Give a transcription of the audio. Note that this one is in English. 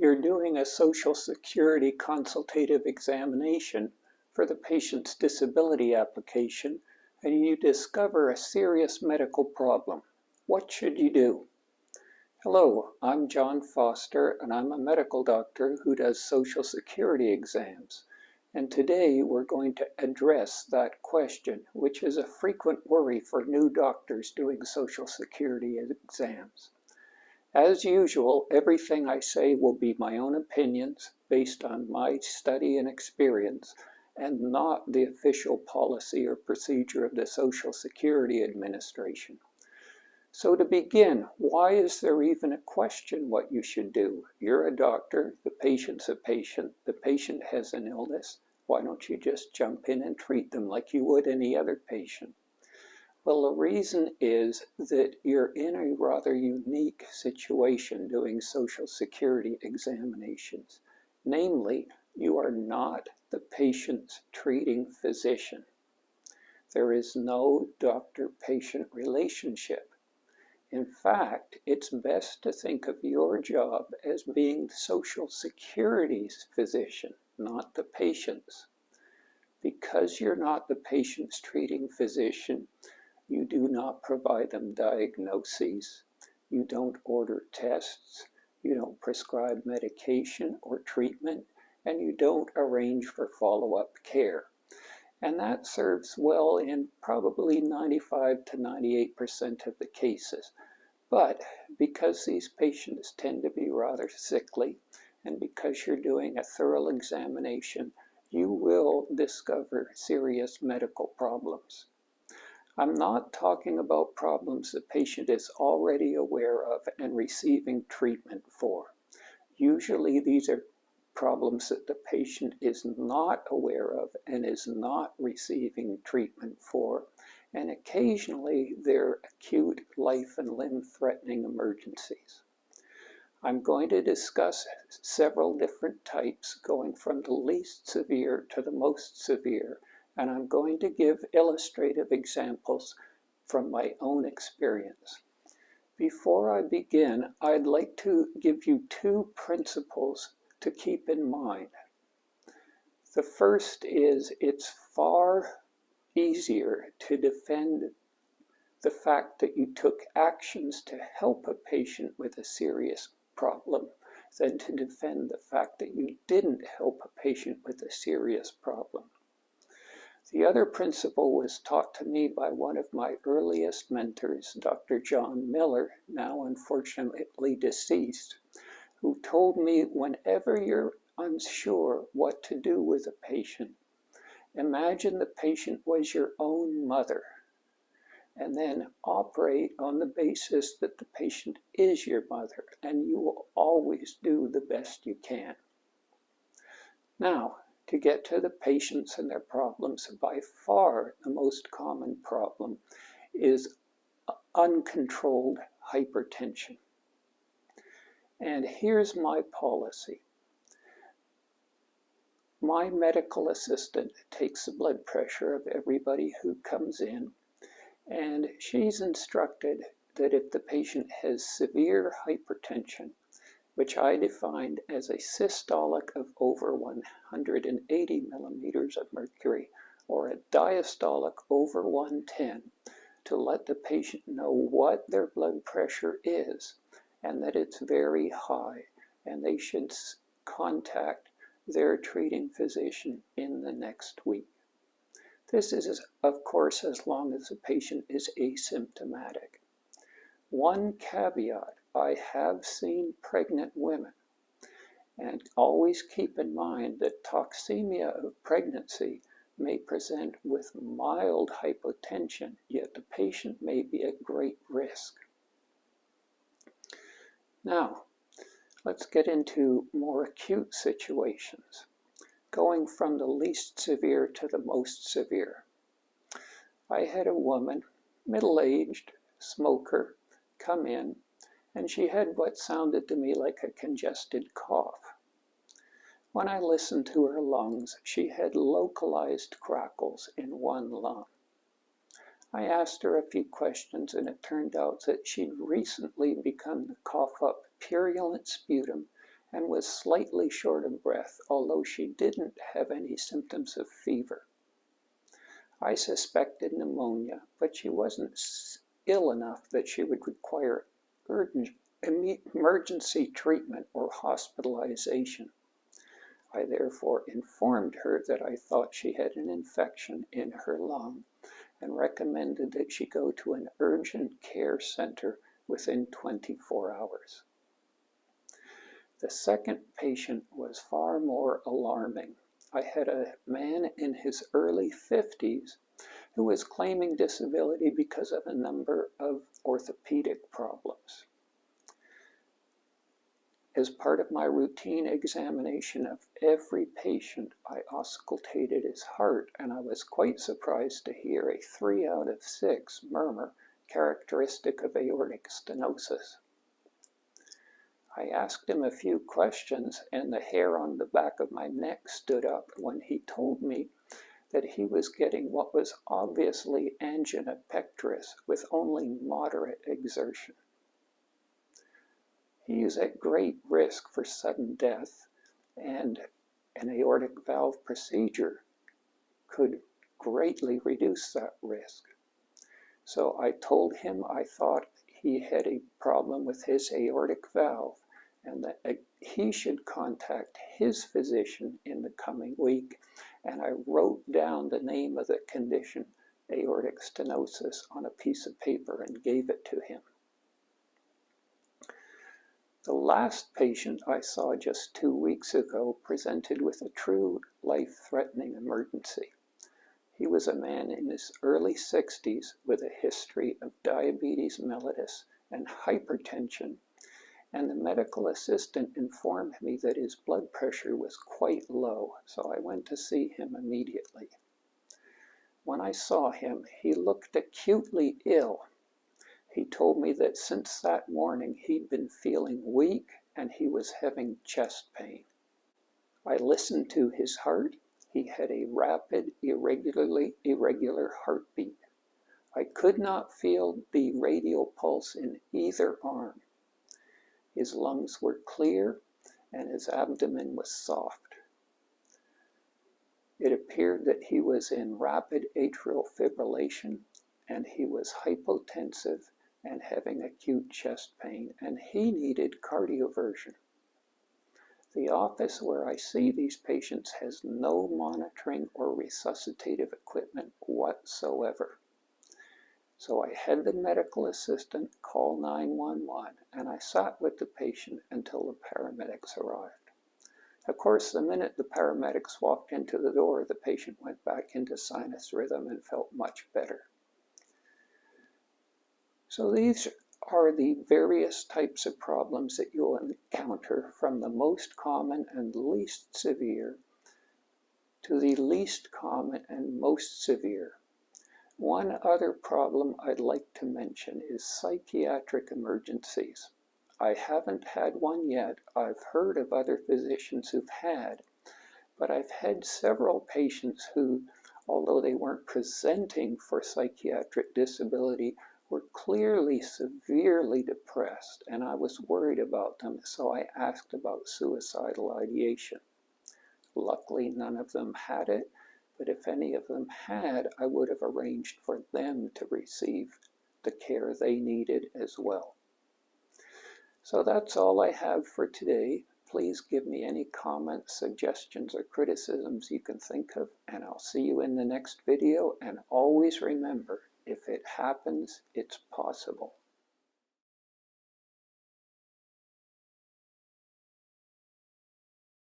You're doing a Social Security consultative examination for the patient's disability application, and you discover a serious medical problem. What should you do? Hello, I'm John Foster, and I'm a medical doctor who does Social Security exams. And today we're going to address that question, which is a frequent worry for new doctors doing Social Security exams. As usual, everything I say will be my own opinions based on my study and experience, and not the official policy or procedure of the Social Security Administration. So to begin, why is there even a question what you should do? You're a doctor, the patient's a patient, the patient has an illness. Why don't you just jump in and treat them like you would any other patient? Well, the reason is that you're in a rather unique situation doing Social Security examinations. Namely, you are not the patient's treating physician. There is no doctor-patient relationship. In fact, it's best to think of your job as being Social Security's physician, not the patient's. Because you're not the patient's treating physician, you do not provide them diagnoses, you don't order tests, you don't prescribe medication or treatment, and you don't arrange for follow-up care. And that serves well in probably 95 to 98% of the cases. But because these patients tend to be rather sickly, and because you're doing a thorough examination, you will discover serious medical problems. I'm not talking about problems the patient is already aware of and receiving treatment for. Usually these are problems that the patient is not aware of and is not receiving treatment for, and occasionally they're acute life and limb-threatening emergencies. I'm going to discuss several different types, going from the least severe to the most severe, and I'm going to give illustrative examples from my own experience. Before I begin, I'd like to give you two principles to keep in mind. The first is it's far easier to defend the fact that you took actions to help a patient with a serious problem than to defend the fact that you didn't help a patient with a serious problem. The other principle was taught to me by one of my earliest mentors, Dr. John Miller, now unfortunately deceased, who told me whenever you're unsure what to do with a patient, imagine the patient was your own mother, and then operate on the basis that the patient is your mother, and you will always do the best you can. Now, to get to the patients and their problems, by far the most common problem is uncontrolled hypertension. And here's my policy. My medical assistant takes the blood pressure of everybody who comes in, and she's instructed that if the patient has severe hypertension, which I defined as a systolic of over 180 millimeters of mercury or a diastolic over 110, to let the patient know what their blood pressure is and that it's very high, and they should contact their treating physician in the next week. This is, of course, as long as the patient is asymptomatic. One caveat, I have seen pregnant women, and always keep in mind that toxemia of pregnancy may present with mild hypotension, yet the patient may be at great risk. Now, let's get into more acute situations, going from the least severe to the most severe. I had a woman, middle-aged, smoker, come in, and she had what sounded to me like a congested cough. When I listened to her lungs, she had localized crackles in one lung. I asked her a few questions, and it turned out that she'd recently begun to cough up purulent sputum and was slightly short of breath, although she didn't have any symptoms of fever. I suspected pneumonia, but she wasn't ill enough that she would require urgent emergency treatment or hospitalization. I therefore informed her that I thought she had an infection in her lung and recommended that she go to an urgent care center within 24 hours. The second patient was far more alarming. I had a man in his early 50s who was claiming disability because of a number of orthopedic problems. As part of my routine examination of every patient, I auscultated his heart, and I was quite surprised to hear a 3 out of 6 murmur characteristic of aortic stenosis. I asked him a few questions, and the hair on the back of my neck stood up when he told me that he was getting what was obviously angina pectoris with only moderate exertion. He is at great risk for sudden death, and an aortic valve procedure could greatly reduce that risk. So I told him I thought he had a problem with his aortic valve and that he should contact his physician in the coming week, and I wrote down the name of the condition, aortic stenosis, on a piece of paper and gave it to him. The last patient I saw just 2 weeks ago presented with a true life-threatening emergency. He was a man in his early 60s with a history of diabetes mellitus and hypertension, and the medical assistant informed me that his blood pressure was quite low, so I went to see him immediately. When I saw him, he looked acutely ill. He told me that since that morning he'd been feeling weak and he was having chest pain. I listened to his heart. He had a rapid, irregular heartbeat. I could not feel the radial pulse in either arm. His lungs were clear and his abdomen was soft. It appeared that he was in rapid atrial fibrillation and he was hypotensive and having acute chest pain, and he needed cardioversion. The office where I see these patients has no monitoring or resuscitative equipment whatsoever. So I had the medical assistant call 911, and I sat with the patient until the paramedics arrived. Of course, the minute the paramedics walked into the door, the patient went back into sinus rhythm and felt much better. So these are the various types of problems that you'll encounter, from the most common and least severe to the least common and most severe. One other problem I'd like to mention is psychiatric emergencies. I haven't had one yet. I've heard of other physicians who've had, but I've had several patients who, although they weren't presenting for psychiatric disability, were clearly severely depressed, and I was worried about them, so I asked about suicidal ideation. Luckily, none of them had it, but if any of them had, I would have arranged for them to receive the care they needed as well. So that's all I have for today. Please give me any comments, suggestions, or criticisms you can think of, and I'll see you in the next video. And always remember, if it happens, it's possible.